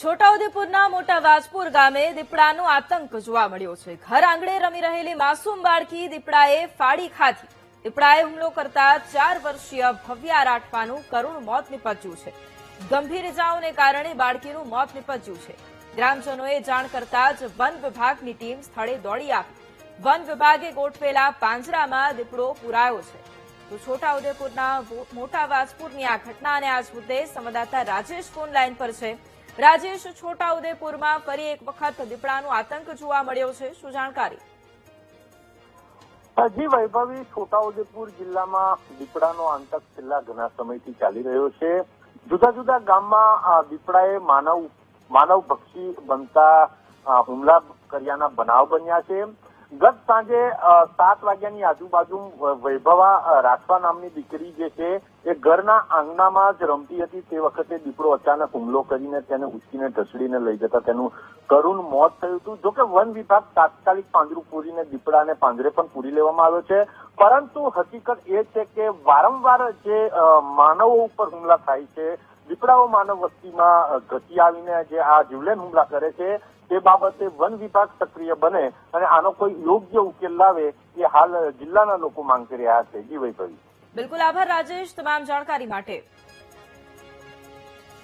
છોટાઉદેપુરના મોટા વાજપુર ગામે દીપડાનો આતંક જોવા મળ્યો છે। ઘર આંગણે રમી રહેલી માસૂમ બાળકી દીપડાએ ફાડી ખાધી। દીપડાએ હુમલો કરતા 4 વર્ષીય ભવ્યા રાઠવાનું કરુણ મોત નીપજ્યું છે। ગંભીર ઇજાઓને કારણે બાળકીનું મોત નીપજ્યું છે। ગ્રામજનોએ જાણ કરતા જ વન વિભાગની ટીમ સ્થળે દોડી આવી। વન વિભાગે ગોઠવેલા પાંજરામાં દીપડો પુરાયો છે। તો છોટાઉદેપુરના મોટા વાજપુરની આ ઘટના અને આજ મુદ્દે સંવાદદાતા રાજેશ ફોન લાઈન પર છે। રાજેશ, છોટાઉદેપુરમાં ફરી એક વખત દીપડાનો આતંક જોવા મળ્યો છે, શું જાણકારી? જી વૈભવી, છોટાઉદેપુર જિલ્લામાં દીપડાનો આતંક છેલ્લા ઘણા સમયથી ચાલી રહ્યો છે। જુદા જુદા ગામમાં દીપડાએ માનવભક્ષી બનતા હુમલા કર્યાના બનાવ બન્યા છે। ગત સાંજે 7 વાગ્યાની આજુબાજુ વૈભવા રાઠવા નામની દીકરી જે છે એ ઘરના આંગણામાં જ રમતી હતી। તે વખતે દીપડો અચાનક હુમલો કરીને તેને ઉચકીને ઢસડીને લઈ જતા તેનું કરુણ મોત થયું હતું। જોકે વન વિભાગ તાત્કાલિક પાંજરું પૂરીને દીપડાને પાંજરે પણ પૂરી લેવામાં આવ્યો છે, પરંતુ હકીકત એ છે કે વારંવાર જે માનવો ઉપર હુમલા થાય છે, દીપડાઓ માનવ વસ્તીમાં ઘટી આવીને જે આ જીવલેણ હુમલા કરે છે, તે બાબતે વન વિભાગ સક્રિય બને અને આનો કોઈ યોગ્ય ઉકેલ લાવે એ હાલ જિલ્લાના લોકો માંગ કરી રહ્યા છે। જી વૈભવી, બિલકુલ આભાર રાજેશ તમામ જાણકારી માટે।